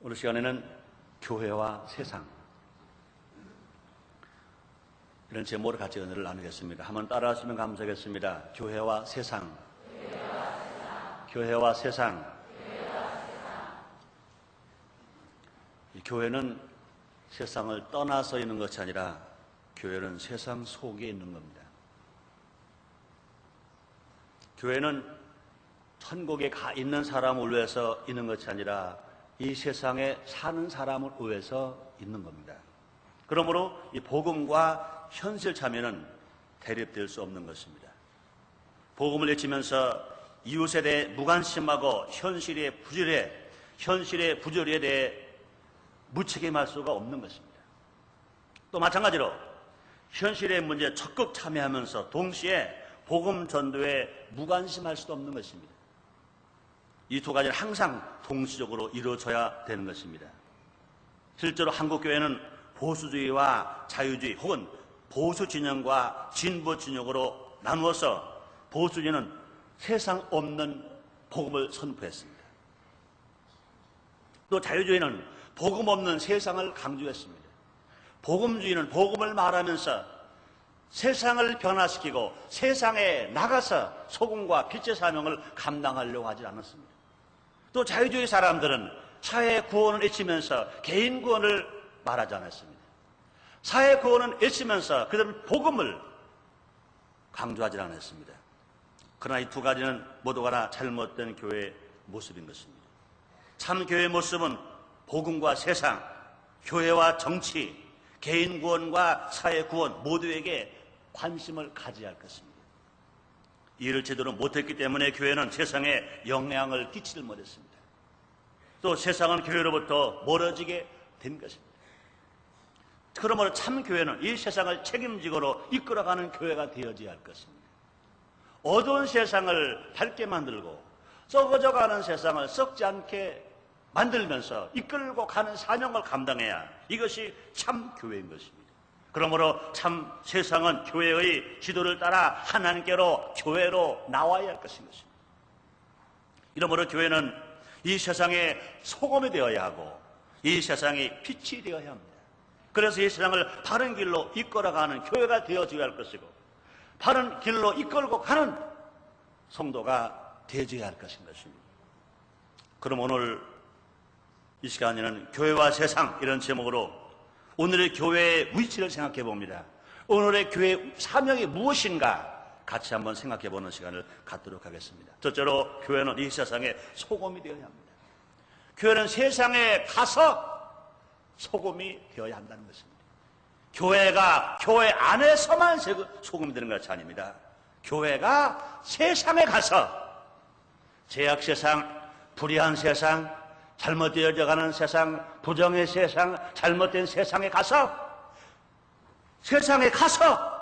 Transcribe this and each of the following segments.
오늘 시간에는 교회와 세상, 이런 제목으로 같이 은혜를 나누겠습니다. 한번 따라하시면 감사하겠습니다. 교회와 세상, 교회와 세상. 이 교회는 세상을 떠나서 있는 것이 아니라 교회는 세상 속에 있는 겁니다. 교회는 천국에 가 있는 사람을 위해서 있는 것이 아니라 이 세상에 사는 사람을 위해서 있는 겁니다. 그러므로 이 복음과 현실 참여는 대립될 수 없는 것입니다. 복음을 외치면서 이웃에 대해 무관심하고 현실의 부조리에 대해 무책임할 수가 없는 것입니다. 또 마찬가지로 현실의 문제에 적극 참여하면서 동시에 복음 전도에 무관심할 수도 없는 것입니다. 이 두 가지는 항상 동시적으로 이루어져야 되는 것입니다. 실제로 한국교회는 보수주의와 자유주의 혹은 보수 진영과 진보 진영으로 나누어서 보수주의는 세상 없는 복음을 선포했습니다. 또 자유주의는 복음 없는 세상을 강조했습니다. 복음주의는 복음을 말하면서 세상을 변화시키고 세상에 나가서 소금과 빛의 사명을 감당하려고 하지 않았습니다. 또 자유주의 사람들은 사회 구원을 외치면서 개인 구원을 말하지 않았습니다. 사회 구원을 외치면서 그들은 복음을 강조하지 않았습니다. 그러나 이 두 가지는 모두가 다 잘못된 교회의 모습인 것입니다. 참 교회의 모습은 복음과 세상, 교회와 정치, 개인 구원과 사회 구원 모두에게 관심을 가져야 할 것입니다. 이를 제대로 못했기 때문에 교회는 세상에 영향을 끼치질 못했습니다. 또 세상은 교회로부터 멀어지게 된 것입니다. 그러므로 참 교회는 이 세상을 책임지고 이끌어가는 교회가 되어져야 할 것입니다. 어두운 세상을 밝게 만들고 썩어져가는 세상을 썩지 않게 만들면서 이끌고 가는 사명을 감당해야 이것이 참 교회인 것입니다. 그러므로 참 세상은 교회의 지도를 따라 하나님께로 교회로 나와야 할 것인 것입니다. 이러므로 교회는 이 세상의 소금이 되어야 하고 이 세상의 빛이 되어야 합니다. 그래서 이 세상을 바른 길로 이끌어가는 교회가 되어줘야 할 것이고 바른 길로 이끌고 가는 성도가 되어줘야 할 것인 것입니다. 그럼 오늘 이 시간에는 교회와 세상 이런 제목으로 오늘의 교회의 위치를 생각해 봅니다. 오늘의 교회의 사명이 무엇인가 같이 한번 생각해 보는 시간을 갖도록 하겠습니다. 첫째로 교회는 이 세상의 소금이 되어야 합니다. 교회는 세상에 가서 소금이 되어야 한다는 것입니다. 교회가 교회 안에서만 소금이 되는 것이 아닙니다. 교회가 세상에 가서 죄악 세상, 불의한 세상, 잘못되어져가는 세상, 부정의 세상, 잘못된 세상에 가서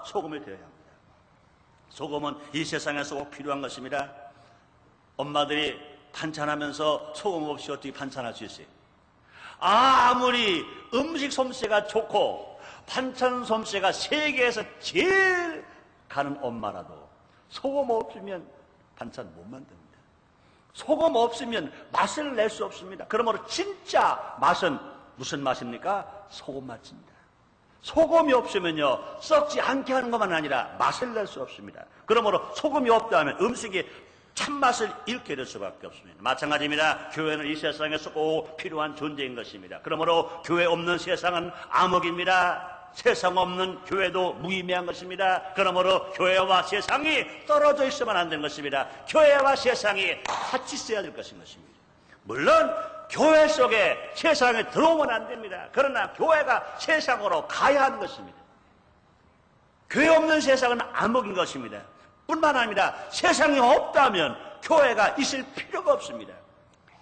소금이 되어야 합니다. 소금은 이 세상에서 꼭 필요한 것입니다. 엄마들이 반찬하면서 소금 없이 어떻게 반찬할 수 있어요? 아무리 음식 솜씨가 좋고 반찬 솜씨가 세계에서 제일 가는 엄마라도 소금 없으면 반찬 못 만듭니다. 소금 없으면 맛을 낼 수 없습니다. 그러므로 진짜 맛은 무슨 맛입니까? 소금 맛입니다. 소금이 없으면요 썩지 않게 하는 것만 아니라 맛을 낼 수 없습니다. 그러므로 소금이 없다면 음식이 참맛을 잃게 될 수밖에 없습니다. 마찬가지입니다. 교회는 이 세상에서 꼭 필요한 존재인 것입니다. 그러므로 교회 없는 세상은 암흑입니다. 세상 없는 교회도 무의미한 것입니다. 그러므로 교회와 세상이 떨어져 있으면 안 되는 것입니다. 교회와 세상이 같이 있어야 될 것인 것입니다. 물론 교회 속에 세상에 들어오면 안 됩니다. 그러나 교회가 세상으로 가야 하는 것입니다. 교회 없는 세상은 암흑인 것입니다. 뿐만 아니라 세상이 없다면 교회가 있을 필요가 없습니다.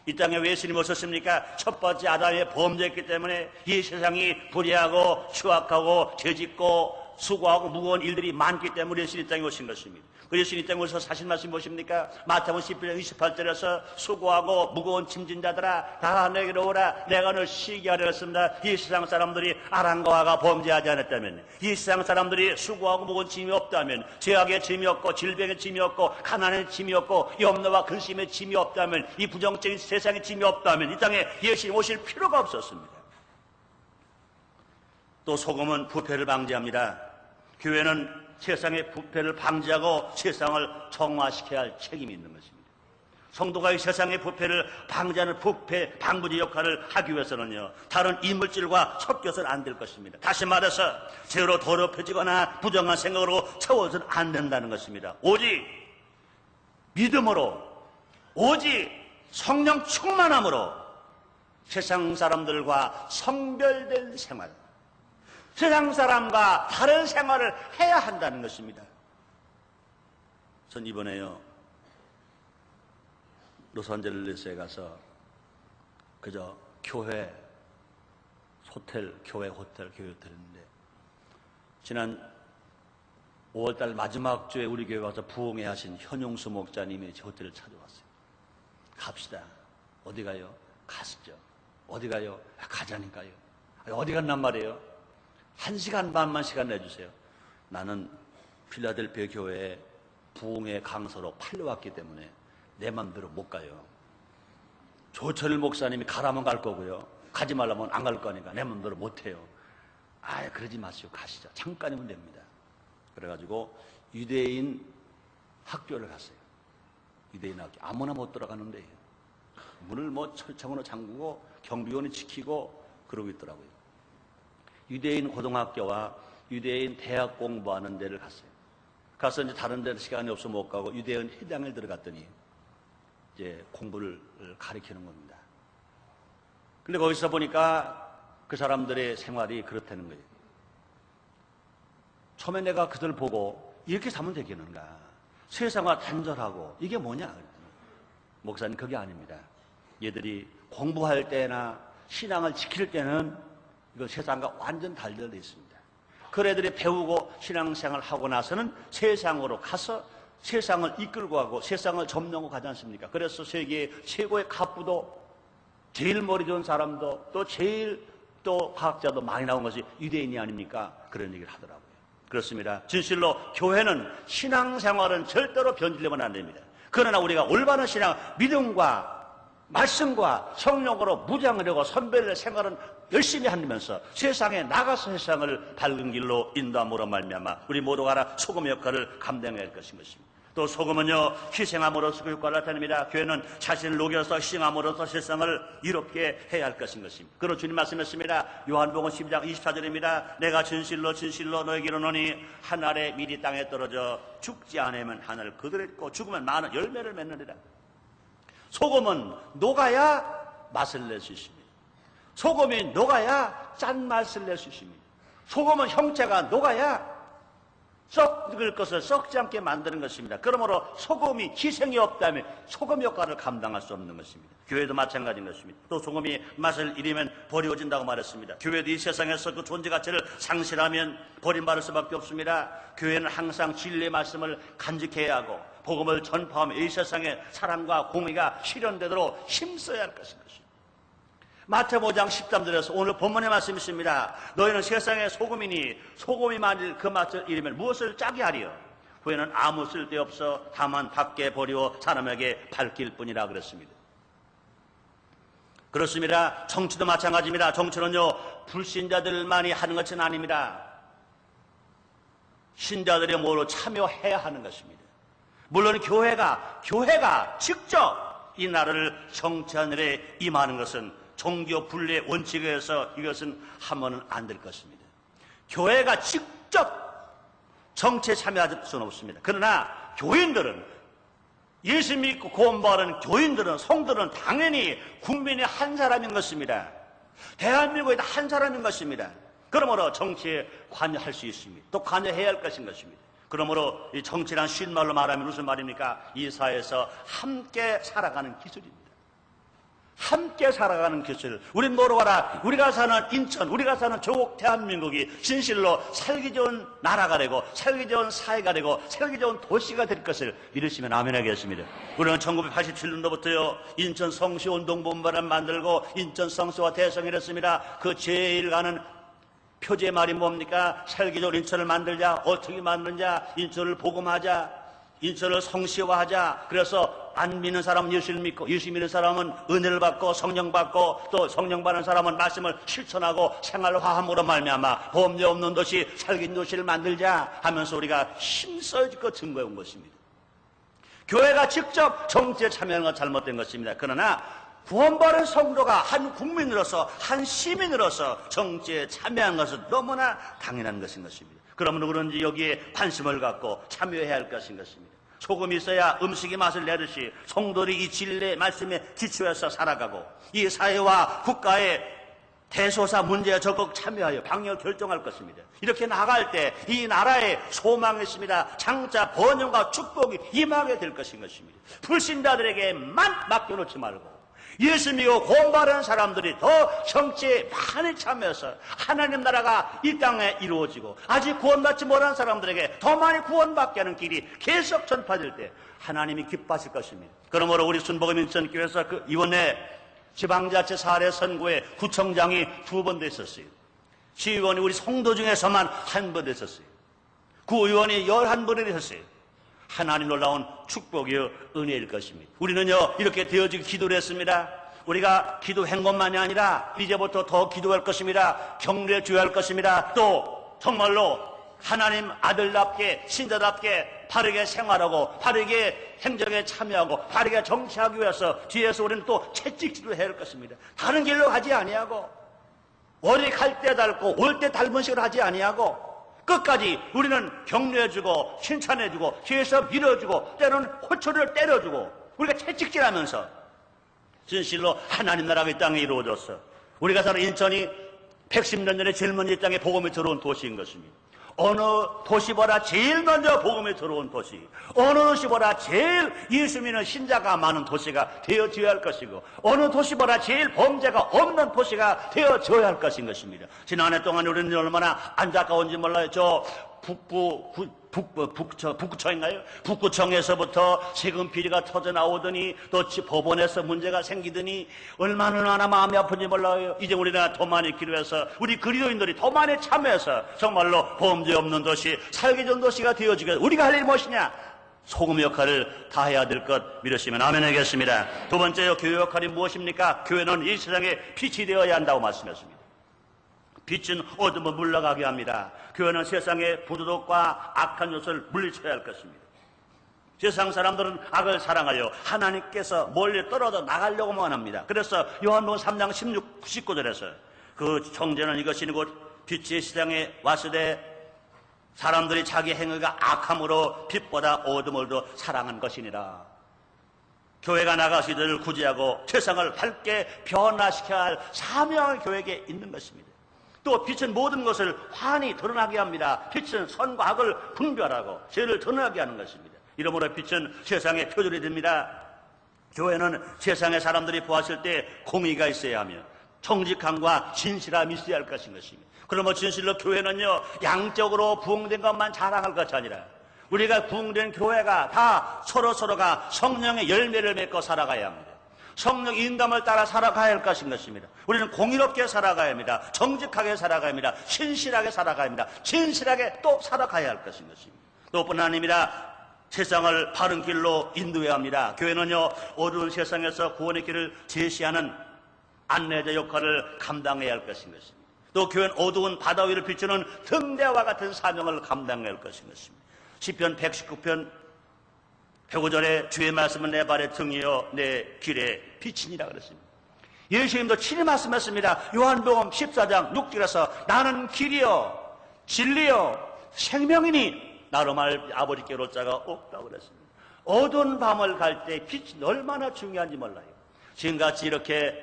이 땅에 왜 예수님이 오셨습니까? 첫 번째 아담이 범죄했기 때문에 이 세상이 불의하고 추악하고 죄짓고 수고하고 무거운 일들이 많기 때문에 예수님 이 땅에 오신 것입니다. 그 예수님 이 땅에 오셔서 사실 말씀이 무엇입니까? 마태복음 11장 28절에서 수고하고 무거운 짐진 자들아 다 내게로 오라 내가 너를 쉬게 하려 했습니다. 이 세상 사람들이 아랑과가 범죄하지 않았다면, 이 세상 사람들이 수고하고 무거운 짐이 없다면, 죄악의 짐이 없고 질병의 짐이 없고 가난의 짐이 없고 염려와 근심의 짐이 없다면, 이 부정적인 세상의 짐이 없다면 이 땅에 예수님 오실 필요가 없었습니다. 또 소금은 부패를 방지합니다. 교회는 세상의 부패를 방지하고 세상을 정화시켜야 할 책임이 있는 것입니다. 성도가 이 세상의 부패를 방지하는 부패 방부제 역할을 하기 위해서는요, 다른 이물질과 섞여서는 안 될 것입니다. 다시 말해서 죄로 더럽혀지거나 부정한 생각으로 채워서는 안 된다는 것입니다. 오직 믿음으로, 오직 성령 충만함으로 세상 사람들과 성별된 생활, 세상 사람과 다른 생활을 해야 한다는 것입니다. 전 이번에요, 로스앤젤레스에 가서 그저 교회 호텔인데, 지난 5월달 마지막 주에 우리 교회 와서 부흥회 하신 현용수 목자님이 제 호텔을 찾아왔어요. 갑시다. 어디 가요? 가시죠. 어디 가요? 가자니까요. 어디 간단 말이에요? 1시간 반만 시간 내주세요. 나는 필라델피아 교회에 부흥회 강서로 팔려왔기 때문에 내 맘대로 못 가요. 조철 목사님이 가라면 갈 거고요, 가지 말라면 안 갈 거니까 내 맘대로 못 해요. 그러지 마시오. 가시죠. 잠깐이면 됩니다. 그래가지고 유대인 학교를 갔어요. 유대인 학교. 아무나 못 들어가는데 문을 철창으로 잠그고 경비원이 지키고 그러고 있더라고요. 유대인 고등학교와 유대인 대학 공부하는 데를 갔어요. 가서 이제 다른 데는 시간이 없어 못 가고 유대인 회당을 들어갔더니 이제 공부를 가르치는 겁니다. 근데 거기서 보니까 그 사람들의 생활이 그렇다는 거예요. 처음에 내가 그들 보고 이렇게 살면 되겠는가? 세상과 단절하고 이게 뭐냐? 목사님, 그게 아닙니다. 얘들이 공부할 때나 신앙을 지킬 때는 이거 세상과 완전 단절되어 있습니다. 그 애들이 배우고 신앙생활을 하고 나서는 세상으로 가서 세상을 이끌고 가고 세상을 점령하고 가지 않습니까? 그래서 세계 최고의 갑부도, 제일 머리 좋은 사람도, 또 제일 또 과학자도 많이 나온 것이 유대인이 아닙니까? 그런 얘기를 하더라고요. 그렇습니다. 진실로 교회는 신앙생활은 절대로 변질되면 안 됩니다. 그러나 우리가 올바른 신앙, 믿음과 말씀과 성령으로 무장을 하고 선별의 생활은 열심히 하면서 세상에 나가서 세상을 밝은 길로 인도함으로 말미암아 우리 모두가 하나 소금의 역할을 감당해야 할 것인 것입니다. 또 소금은요, 희생함으로써 그 효과를 나타냅니다. 교회는 자신을 녹여서 희생함으로써 세상을 이롭게 해야 할 것인 것입니다. 그리고 주님 말씀했습니다. 요한복음 12장 24절입니다. 내가 진실로 너에게 이르노니 한 알에 미리 땅에 떨어져 죽지 않으면 하늘 그들에 있고 죽으면 많은 열매를 맺느니라. 소금은 녹아야 맛을 낼 수 있습니다. 소금이 녹아야 짠맛을 낼 수 있습니다. 소금은 형체가 녹아야 썩을 것을 썩지 않게 만드는 것입니다. 그러므로 소금이 희생이 없다면 소금 역할을 감당할 수 없는 것입니다. 교회도 마찬가지인 것입니다. 또 소금이 맛을 잃으면 버려진다고 말했습니다. 교회도 이 세상에서 그 존재 가치를 상실하면 버림받을 수밖에 없습니다. 교회는 항상 진리의 말씀을 간직해야 하고 복음을 전파하며 이 세상에 사랑과 공의가 실현되도록 힘써야 할 것입니다. 마태복음 5장 13절에서 오늘 본문의 말씀이 있습니다. 너희는 세상의 소금이니 소금이 만일 그 맛을 잃으면 무엇을 짜게 하리요? 후에는 아무 쓸데없어 다만 밖에 버리고 사람에게 밝힐 뿐이라 그랬습니다. 그렇습니다. 정치도 마찬가지입니다. 정치는요, 불신자들만이 하는 것은 아닙니다. 신자들이 모두 참여해야 하는 것입니다. 물론 교회가 직접 이 나라를 정치하는 일에 임하는 것은 종교 분리의 원칙에 의해서 이것은 하면은 안 될 것입니다. 교회가 직접 정치에 참여할 수는 없습니다. 그러나 교인들은, 예수 믿고 구원받은 교인들은, 성들은 당연히 국민의 한 사람인 것입니다. 대한민국의 한 사람인 것입니다. 그러므로 정치에 관여할 수 있습니다. 또 관여해야 할 것인 것입니다. 그러므로 이 정치란 쉬운 말로 말하면 무슨 말입니까? 이 사회에서 함께 살아가는 기술입니다. 함께 살아가는 것을 우린 뭐로 알아? 우리가 사는 인천, 우리가 사는 조국 대한민국이 진실로 살기 좋은 나라가 되고 살기 좋은 사회가 되고 살기 좋은 도시가 될 것을 믿으시면 아멘 하겠습니다. 우리는 1987년도부터요 인천 성시 운동본부를 만들고 인천 성시와 대성을 했습니다. 그 제일 가는 표제 말이 뭡니까? 살기 좋은 인천을 만들자. 어떻게 만드냐? 인천을 복음하자. 인천을 성시화하자. 그래서 안 믿는 사람은 예수를 믿고 예수 믿는 사람은 은혜를 받고 성령 받고 또 성령 받는 사람은 말씀을 실천하고 생활화함으로 말미암아 범죄 없는 도시 살기 좋은 도시를 만들자 하면서 우리가 힘써지고 증거해 온 것입니다. 교회가 직접 정치에 참여하는 건 잘못된 것입니다. 그러나 구원받은 성도가 한 국민으로서 한 시민으로서 정치에 참여하는 것은 너무나 당연한 것인 것입니다. 그러므로 그런지 여기에 관심을 갖고 참여해야 할 것인 것입니다. 소금이 있어야 음식이 맛을 내듯이 성도들이 이 진리의 말씀에 기초해서 살아가고 이 사회와 국가의 대소사 문제에 적극 참여하여 방향을 결정할 것입니다. 이렇게 나갈 때 이 나라에 소망이 있습니다. 장차 번영과 축복이 임하게 될 것인 것입니다. 불신자들에게만 맡겨놓지 말고 예수 믿고 구원받은 사람들이 더 정치에 많이 참여해서 하나님 나라가 이 땅에 이루어지고 아직 구원받지 못한 사람들에게 더 많이 구원받게 하는 길이 계속 전파될 때 하나님이 기뻐하실 것입니다. 그러므로 우리 순복음 인천교회에서 이번에 지방자치 사례 선거에 구청장이 2번 됐었어요. 시의원이 우리 성도 중에서만 1번 됐었어요. 구의원이 11번이 됐었어요. 하나님 놀라운 축복이요 은혜일 것입니다. 우리는요 이렇게 되어지기 기도를 했습니다. 우리가 기도한 것만이 아니라 이제부터 더 기도할 것입니다. 격려해 줘야 할 것입니다. 또 정말로 하나님 아들답게 신자답게 바르게 생활하고 바르게 행정에 참여하고 바르게 정치하기 위해서 뒤에서 우리는 또 채찍질을 해야 할 것입니다. 다른 길로 가지 아니하고 어디 갈 때 닳고 올 때 닮은 식으로 하지 아니하고 끝까지 우리는 격려해주고 칭찬해주고 뒤에서 밀어주고 때로는 호초리를 때려주고 우리가 채찍질하면서 진실로 하나님 나라가 이 땅에 이루어졌어. 우리가 사는 인천이 110년 전에 제일 먼저 이 땅에 복음이 들어온 도시인 것입니다. 어느 도시보다 제일 먼저 복음이 들어온 도시, 어느 도시보다 제일 예수 믿는 신자가 많은 도시가 되어져야 할 것이고 어느 도시보다 제일 범죄가 없는 도시가 되어져야 할 것인 것입니다. 지난해 동안 우리는 얼마나 안타까운지 몰라요. 저 북구청인가요? 북구청에서부터 세금 비리가 터져 나오더니 또 법원에서 문제가 생기더니 얼마나 마음이 아픈지 몰라요. 이제 우리나라 더 많이 기도해서 우리 그리스도인들이 더 많이 참여해서 정말로 범죄 없는 도시, 살기 좋은 도시가 되어지게 우리가 할 일이 무엇이냐? 소금 역할을 다해야 될 것 믿으시면 아멘 하겠습니다. 두 번째요, 교회 역할이 무엇입니까? 교회는 이 세상에 빛이 되어야 한다고 말씀했습니다. 빛은 어둠을 물러가게 합니다. 교회는 세상의 부도덕과 악한 요소를 물리쳐야 할 것입니다. 세상 사람들은 악을 사랑하여 하나님께서 멀리 떨어져 나가려고만 합니다. 그래서 요한복음 3장 16, 19절에서 그 정죄는 이것이니 곧 빛이 세상에 왔을 때 사람들이 자기 행위가 악함으로 빛보다 어둠을 더 사랑한 것이니라. 교회가 나가서 이들을 구제하고 세상을 밝게 변화시켜야 할 사명이 교회에게 있는 것입니다. 또 빛은 모든 것을 환히 드러나게 합니다. 빛은 선과 악을 분별하고 죄를 드러나게 하는 것입니다. 이러므로 빛은 세상의 표준이 됩니다. 교회는 세상의 사람들이 보았을 때 공의가 있어야 하며 정직함과 진실함이 있어야 할 것인 것입니다. 그러면 진실로 교회는요 양적으로 부흥된 것만 자랑할 것이 아니라 우리가 부흥된 교회가 다 서로가 성령의 열매를 맺고 살아가야 합니다. 성령 인감을 따라 살아가야 할 것인 것입니다. 우리는 공의롭게 살아가야 합니다. 정직하게 살아가야 합니다. 신실하게 살아가야 합니다. 진실하게 또 살아가야 할 것인 것입니다. 또 뿐 아닙니다. 세상을 바른 길로 인도해야 합니다. 교회는요 어두운 세상에서 구원의 길을 제시하는 안내자 역할을 감당해야 할 것인 것입니다. 또 교회는 어두운 바다 위를 비추는 등대와 같은 사명을 감당해야 할 것인 것입니다. 시편 119편 105절에 주의 말씀은 내 발의 등이요 내 길의 빛이니라 그랬습니다. 예수님도 친히 말씀했습니다. 요한복음 14장 6절에서 나는 길이요 진리요 생명이니 나로 말 아버지께로 자가 없다고 그랬습니다. 어두운 밤을 갈 때 빛이 얼마나 중요한지 몰라요. 지금같이 이렇게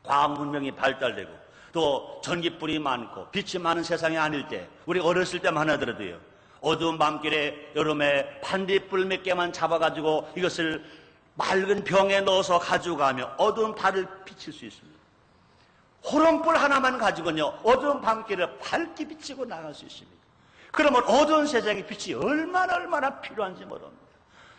과학 문명이 발달되고 또 전기불이 많고 빛이 많은 세상이 아닐 때 우리 어렸을 때만 하더라도요 어두운 밤길에 여름에 반딧불 몇 개만 잡아가지고 이것을 맑은 병에 넣어서 가져가며 어두운 달을 비칠 수 있습니다. 호롱불 하나만 가지고는요, 어두운 밤길을 밝게 비치고 나갈 수 있습니다. 그러면 어두운 세상의 빛이 얼마나 필요한지 모릅니다.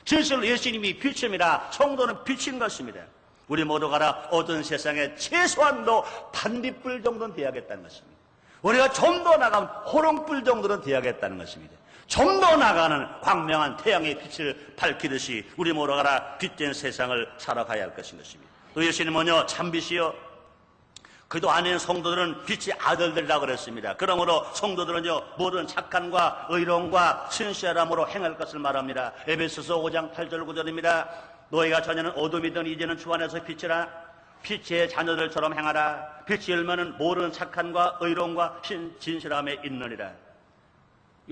진실로 예수님이 빛입니다. 성도는 빛인 것입니다. 우리 모두가 다 어두운 세상에 최소한도 반딧불 정도는 되어야겠다는 것입니다. 우리가 좀 더 나가면 호롱불 정도는 되어야겠다는 것입니다. 좀 더 나가는 광명한 태양의 빛을 밝히듯이 우리 모두가 다 빛된 세상을 살아가야 할 것인 것입니다. 또 예수님은요, 참빛이요, 그도 아닌 성도들은 빛의 아들들이라고 그랬습니다. 그러므로 성도들은요, 모든 착함과 의로움과 신실함으로 행할 것을 말합니다. 에베소서 5장 8절 9절입니다. 너희가 전에는 어둠이던 이제는 주 안에서 빛이라. 빛의 자녀들처럼 행하라. 빛이 열면은 모든 착함과 의로움과 진실함에 있느니라.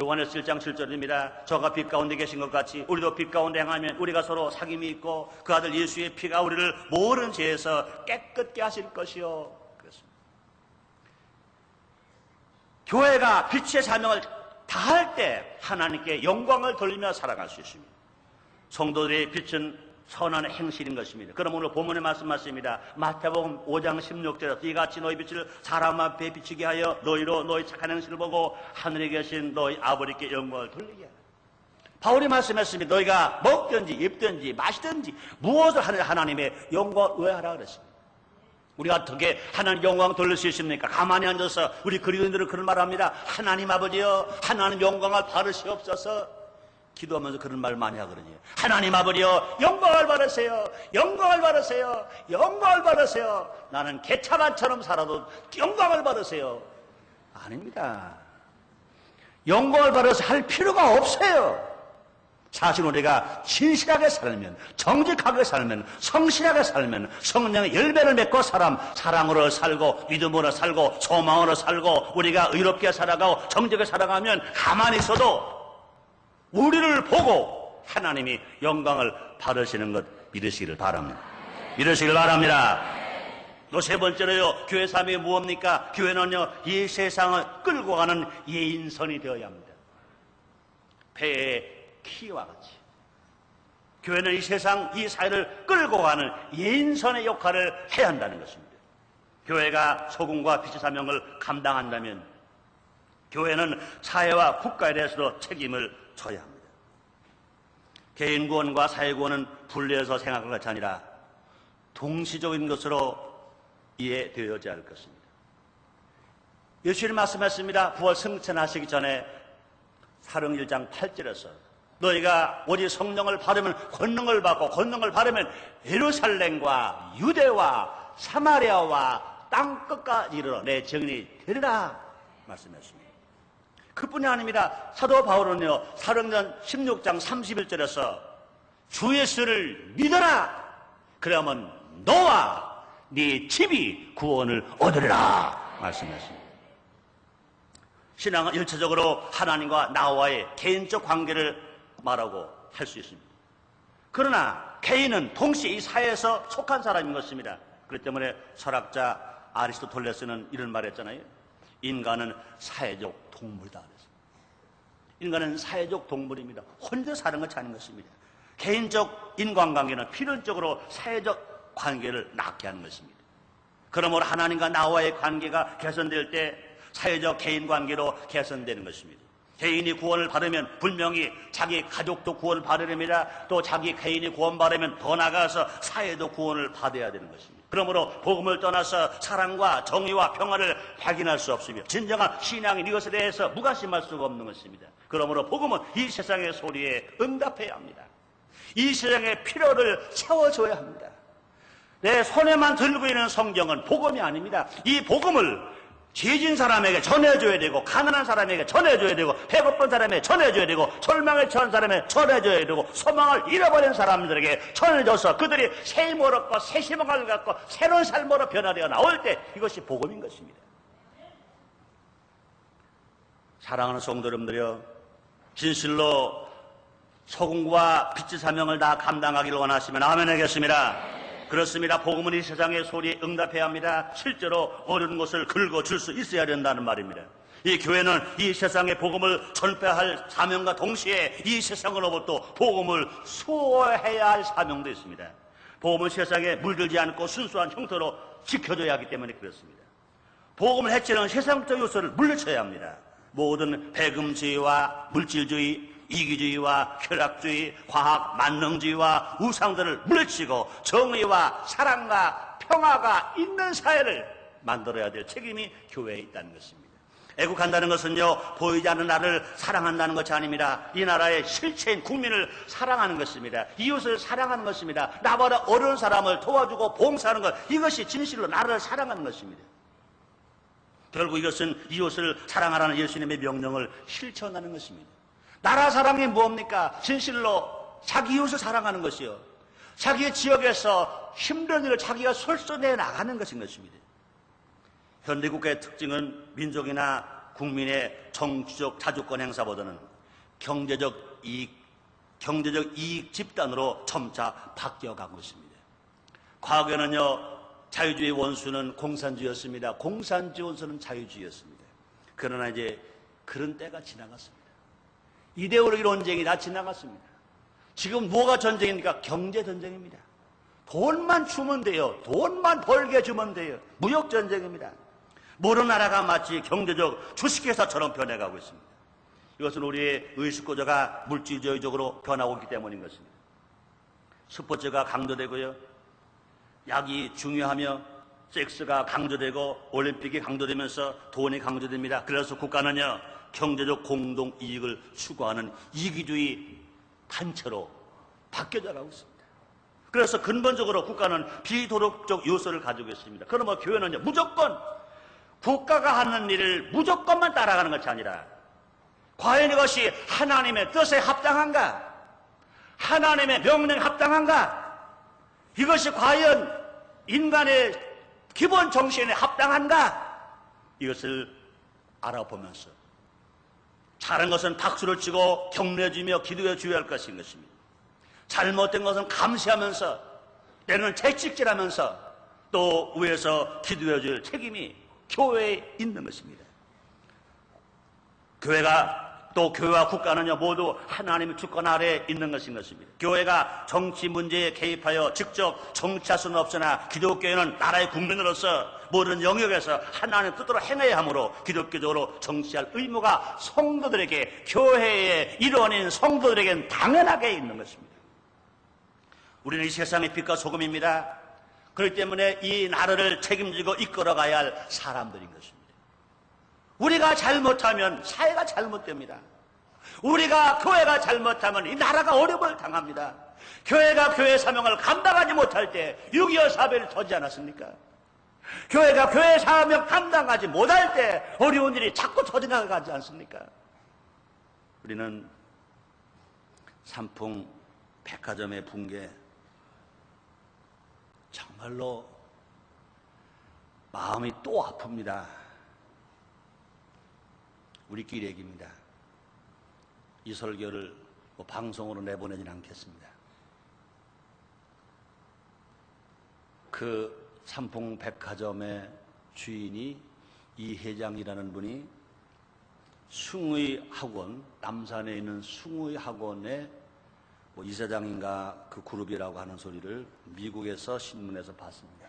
요한에서 1장 7절입니다. 저가 빛 가운데 계신 것 같이 우리도 빛 가운데 행하면 우리가 서로 사귐이 있고 그 아들 예수의 피가 우리를 모든 죄에서 깨끗게 하실 것이요. 그렇습니다. 교회가 빛의 사명을 다할 때 하나님께 영광을 돌리며 살아갈 수 있습니다. 성도들의 빛은 선한 행실인 것입니다. 그럼 오늘 본문의 말씀 맞습니다. 마태복음 5장 16절에서 이같이 너희 빛을 사람 앞에 비치게 하여 너희로 너희 착한 행실을 보고 하늘에 계신 너희 아버지께 영광을 돌리게 하라. 바울이 말씀했습니다. 너희가 먹든지 입든지 마시든지 무엇을 하는 하나님의 영광을 의하라 그랬습니다. 우리가 어떻게 하나님 영광 돌릴 수 있습니까? 가만히 앉아서 우리 그리스도인들은 그런 말합니다. 하나님 아버지여, 하나님 영광을 받으시옵소서. 기도하면서 그런 말 많이 하거든요. 하나님 아버지여, 영광을 받으세요. 영광을 받으세요. 영광을 받으세요. 나는 개차반처럼 살아도 영광을 받으세요. 아닙니다. 영광을 받아서 할 필요가 없어요. 사실 우리가 진실하게 살면, 정직하게 살면, 성실하게 살면 성령의 열매를 맺고 사랑으로 살고 믿음으로 살고 소망으로 살고 우리가 의롭게 살아가고 정직하게 살아가면 가만히 있어도 우리를 보고 하나님이 영광을 받으시는 것 믿으시기를 바랍니다. 믿으시기를 바랍니다. 또 세 번째로요, 교회 삶이 무엇입니까? 교회는요, 이 세상을 끌고 가는 예인선이 되어야 합니다. 배의 키와 같이 교회는 이 세상, 이 사회를 끌고 가는 예인선의 역할을 해야 한다는 것입니다. 교회가 소금과 빛의 사명을 감당한다면 교회는 사회와 국가에 대해서도 책임을 져야 합니다. 개인 구원과 사회 구원은 분리해서 생각할 것이 아니라 동시적인 것으로 이해되어져야 할 것입니다. 예수님 말씀했습니다. 부활 승천하시기 전에 사도행전 1장 8절에서 너희가 오직 성령을 받으면 권능을 받고 권능을 받으면 예루살렘과 유대와 사마리아와 땅끝까지 이르러 내 증인이 되리라 말씀했습니다. 그뿐이 아닙니다. 사도 바울은요, 사도행전 16장 31절에서 주 예수를 믿어라. 그러면 너와 네 집이 구원을 얻으리라 말씀했습니다. 신앙은 일차적으로 하나님과 나와의 개인적 관계를 말하고 할 수 있습니다. 그러나 개인은 동시에 이 사회에서 속한 사람인 것입니다. 그렇기 때문에 철학자 아리스토텔레스는 이런 말 했잖아요. 인간은 사회적 동물이다 그랬습니다. 인간은 사회적 동물입니다. 혼자 사는 것이 아닌 것입니다. 개인적 인간관계는 필연적으로 사회적 관계를 낳게 하는 것입니다. 그러므로 하나님과 나와의 관계가 개선될 때 사회적 개인관계로 개선되는 것입니다. 개인이 구원을 받으면 분명히 자기 가족도 구원을 받아야 됩니다. 또 자기 개인이 구원받으면 더 나아가서 사회도 구원을 받아야 되는 것입니다. 그러므로 복음을 떠나서 사랑과 정의와 평화를 발견할 수 없으며 진정한 신앙인 이것에 대해서 무관심할 수가 없는 것입니다. 그러므로 복음은 이 세상의 소리에 응답해야 합니다. 이 세상의 필요를 채워줘야 합니다. 내 손에만 들고 있는 성경은 복음이 아닙니다. 이 복음을 죄진 사람에게 전해줘야 되고 가난한 사람에게 전해줘야 되고 배고픈 사람에게 전해줘야 되고 절망에 처한 사람에게 전해줘야 되고 소망을 잃어버린 사람들에게 전해줘서 그들이 새 힘을 얻고 새 희망을 갖고 새로운 삶으로 변화되어 나올 때 이것이 복음인 것입니다. 사랑하는 성도 여러분들이여, 진실로 소금과 빛의 사명을 다 감당하기를 원하시면 아멘 하겠습니다. 그렇습니다. 복음은 이 세상의 소리에 응답해야 합니다. 실제로 어려운 것을 긁어줄 수 있어야 된다는 말입니다. 이 교회는 이 세상의 복음을 전파할 사명과 동시에 이 세상으로부터 복음을 수호해야 할 사명도 있습니다. 복음은 세상에 물들지 않고 순수한 형태로 지켜져야 하기 때문에 그렇습니다. 복음을 해치는 세상적 요소를 물리쳐야 합니다. 모든 배금주의와 물질주의, 이기주의와 쾌락주의, 과학, 만능주의와 우상들을 물리치고 정의와 사랑과 평화가 있는 사회를 만들어야 될 책임이 교회에 있다는 것입니다. 애국한다는 것은요, 보이지 않는 나를 사랑한다는 것이 아닙니다. 이 나라의 실체인 국민을 사랑하는 것입니다. 이웃을 사랑하는 것입니다. 나보다 어려운 사람을 도와주고 봉사하는 것, 이것이 진실로 나를 사랑하는 것입니다. 결국 이것은 이웃을 사랑하라는 예수님의 명령을 실천하는 것입니다. 나라 사랑이 뭡니까? 진실로 자기 이웃을 사랑하는 것이요, 자기의 지역에서 힘든 일을 자기가 솔선해 나가는 것인 것입니다. 현대국가의 특징은 민족이나 국민의 정치적 자주권 행사보다는 경제적 이익 집단으로 점차 바뀌어가고 있습니다. 과거에는요, 자유주의 원수는 공산주의였습니다. 공산주의 원수는 자유주의였습니다. 그러나 이제 그런 때가 지나갔습니다. 이데올로기 논쟁이 다 지나갔습니다. 지금 뭐가 전쟁입니까? 경제 전쟁입니다. 돈만 주면 돼요. 돈만 벌게 주면 돼요. 무역 전쟁입니다. 모든 나라가 마치 경제적 주식회사처럼 변해가고 있습니다. 이것은 우리의 의식구조가 물질주의적으로 변하고 있기 때문인 것입니다. 스포츠가 강조되고요, 약이 중요하며 섹스가 강조되고 올림픽이 강조되면서 돈이 강조됩니다. 그래서 국가는요, 경제적 공동이익을 추구하는 이기주의 단체로 바뀌어져 가고 있습니다. 그래서 근본적으로 국가는 비도덕적 요소를 가지고 있습니다. 그러면 교회는요, 무조건 국가가 하는 일을 무조건만 따라가는 것이 아니라 과연 이것이 하나님의 뜻에 합당한가? 하나님의 명령에 합당한가? 이것이 과연 인간의 기본 정신에 합당한가? 이것을 알아보면서 잘한 것은 박수를 치고 격려해주며 기도해 주어야 할 것인 것입니다. 잘못된 것은 감시하면서 때로는 채찍질하면서 또 위에서 기도해 줄 책임이 교회에 있는 것입니다. 교회와 국가는요, 모두 하나님의 주권 아래에 있는 것인 것입니다. 교회가 정치 문제에 개입하여 직접 정치할 수는 없으나 기독교회는 나라의 국민으로서 모든 영역에서 하나님의 뜻대로 행해야 하므로 기독교적으로 정치할 의무가 성도들에게, 교회의 일원인 성도들에게는 당연하게 있는 것입니다. 우리는 이 세상의 빛과 소금입니다. 그렇기 때문에 이 나라를 책임지고 이끌어가야 할 사람들인 것입니다. 우리가 잘못하면 사회가 잘못됩니다. 우리가 교회가 잘못하면 이 나라가 어려움을 당합니다. 교회가 교회 사명을 감당하지 못할 때 6.25 사변이 터지지 않았습니까? 교회가 교회 사명 감당하지 못할 때 어려운 일이 자꾸 터져나가지 않습니까? 우리는 삼풍 백화점의 붕괴, 정말로 마음이 또 아픕니다. 우리끼리 얘기입니다. 이 설교를 방송으로 내보내진 않겠습니다. 그 삼풍 백화점의 주인이 이 회장이라는 분이 숭의학원, 남산에 있는 숭의학원의 이사장인가 그 그룹이라고 하는 소리를 미국에서 신문에서 봤습니다.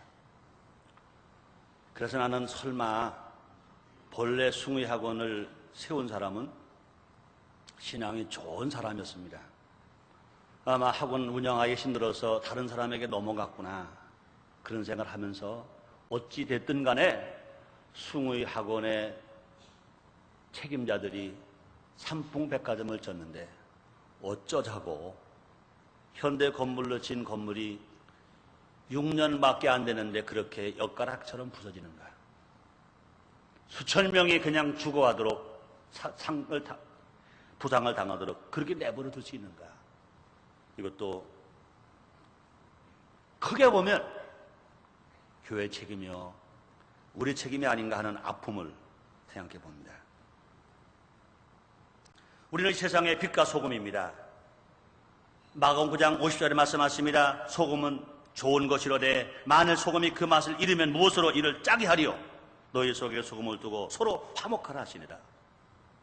그래서 나는 설마 본래 숭의학원을 세운 사람은 신앙이 좋은 사람이었습니다. 아마 학원 운영하기 힘들어서 다른 사람에게 넘어갔구나, 그런 생각을 하면서 어찌 됐든 간에 숭의학원의 책임자들이 삼풍백화점을 졌는데 어쩌자고 현대 건물로 진 건물이 6년밖에 안 되는데 그렇게 엿가락처럼 부서지는가? 수천 명이 그냥 죽어가도록 부상을 당하도록 그렇게 내버려 둘 수 있는가? 이것도 크게 보면 교회 책임이요, 우리 책임이 아닌가 하는 아픔을 생각해 봅니다. 우리는 세상의 빛과 소금입니다. 마가복음 9장 50절에 말씀하십니다. 소금은 좋은 것이로되 만일 소금이 그 맛을 잃으면 무엇으로 이를 짜게 하리요? 너희 속에 소금을 두고 서로 화목하라 하시니라.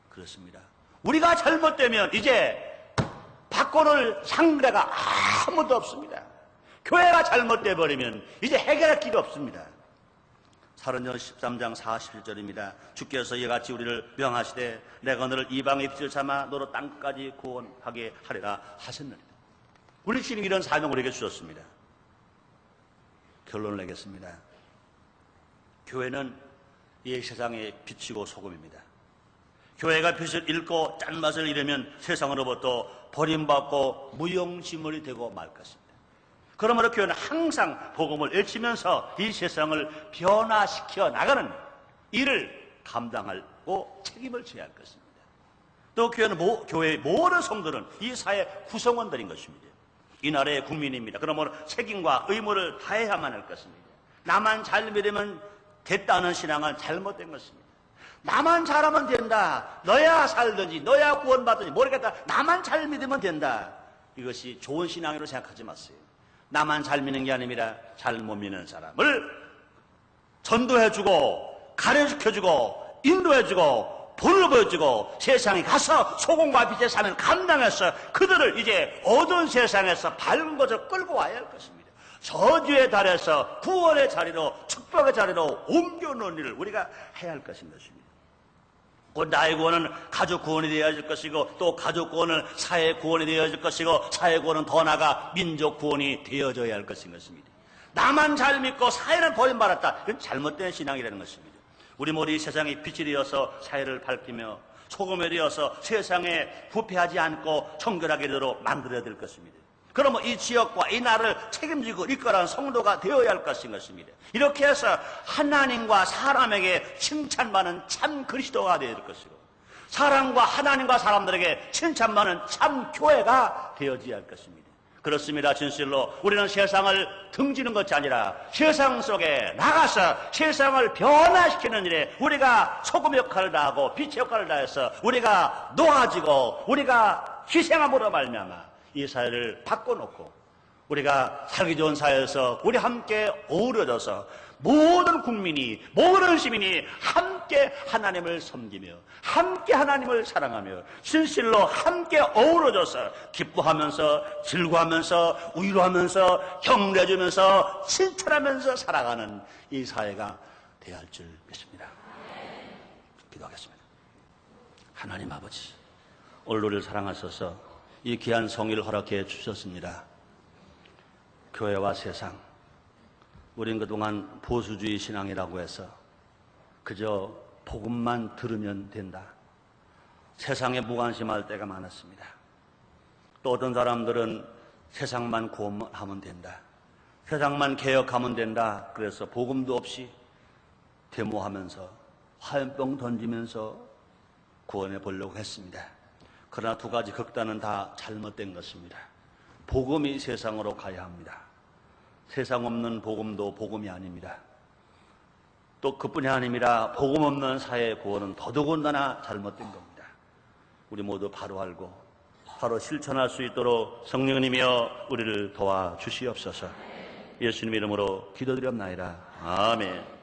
그렇습니다. 우리가 잘못되면 이제 바꿔놓을 상대가 아무도 없습니다. 교회가 잘못돼 버리면 이제 해결할 길이 없습니다. 사도행전 13장 41절입니다. 주께서 이같이 우리를 명하시되 내가 너를 이방의 빛을 삼아 너로 땅까지 구원하게 하리라 하셨느니라. 우리 주님 이런 사명을 우리에게 주셨습니다. 결론을 내겠습니다. 교회는 이 세상의 빛이고 소금입니다. 교회가 빛을 잃고 짠맛을 잃으면 세상으로부터 버림받고 무용지물이 되고 말 것입니다. 그러므로 교회는 항상 복음을 외치면서 이 세상을 변화시켜 나가는 일을 감당하고 책임을 져야 할 것입니다. 또 교회의 모든 성도는 이 사회 구성원들인 것입니다. 이 나라의 국민입니다. 그러므로 책임과 의무를 다해야만 할 것입니다. 나만 잘 믿으면 됐다는 신앙은 잘못된 것입니다. 나만 잘하면 된다. 너야 살든지 너야 구원받든지 모르겠다. 나만 잘 믿으면 된다. 이것이 좋은 신앙으로 생각하지 마세요. 나만 잘 믿는 게 아닙니다. 잘 못 믿는 사람을 전도해주고 가르쳐주고 인도해주고 본을 보여주고 세상에 가서 소금과 빛의 삶을 감당해서 그들을 이제 어두운 세상에서 밝은 곳으로 끌고 와야 할 것입니다. 저주의 달에서 구원의 자리로 축복의 자리로 옮겨놓은 일을 우리가 해야 할 것인 것입니다. 곧 나의 구원은 가족 구원이 되어질 것이고 또 가족 구원은 사회 구원이 되어질 것이고 사회 구원은 더 나아가 민족 구원이 되어져야 할 것인 것입니다. 나만 잘 믿고 사회는 버림받았다. 이건 잘못된 신앙이라는 것입니다. 우리 모두 이 세상에 빛이 되어서 사회를 밝히며 소금이 되어서 세상에 부패하지 않고 청결하게 되도록 만들어야 될 것입니다. 그러면 이 지역과 이 나라를 책임지고 이끌어가는 성도가 되어야 할 것인 것입니다. 이렇게 해서 하나님과 사람에게 칭찬받는 참 그리스도가 되어야 될 것이고 사람과 하나님과 사람들에게 칭찬받는 참 교회가 되어져야 할 것입니다. 그렇습니다. 진실로 우리는 세상을 등지는 것이 아니라 세상 속에 나가서 세상을 변화시키는 일에 우리가 소금 역할을 다하고 빛의 역할을 다해서 우리가 놓아지고 우리가 희생함으로 말미암아 이 사회를 바꿔놓고 우리가 살기 좋은 사회에서 우리 함께 어우러져서 모든 국민이 모든 시민이 함께 하나님을 섬기며 함께 하나님을 사랑하며 진실로 함께 어우러져서 기뻐하면서 즐거워하면서 위로하면서 격려해주면서 칭찬하면서 살아가는 이 사회가 되어야 할 줄 믿습니다. 기도하겠습니다. 하나님 아버지, 오늘 우리를 사랑하셔서 이 귀한 성의를 허락해 주셨습니다. 교회와 세상, 우린 그동안 보수주의 신앙이라고 해서 그저 복음만 들으면 된다. 세상에 무관심할 때가 많았습니다. 또 어떤 사람들은 세상만 구원하면 된다. 세상만 개혁하면 된다. 그래서 복음도 없이 데모하면서 화염병 던지면서 구원해 보려고 했습니다. 그러나 두 가지 극단은 다 잘못된 것입니다. 복음이 세상으로 가야 합니다. 세상 없는 복음도 복음이 아닙니다. 또 그뿐이 아닙니다. 복음 없는 사회의 구원은 더더군다나 잘못된 겁니다. 우리 모두 바로 알고 바로 실천할 수 있도록 성령님이여 우리를 도와주시옵소서. 예수님 이름으로 기도드렸나이다. 아멘.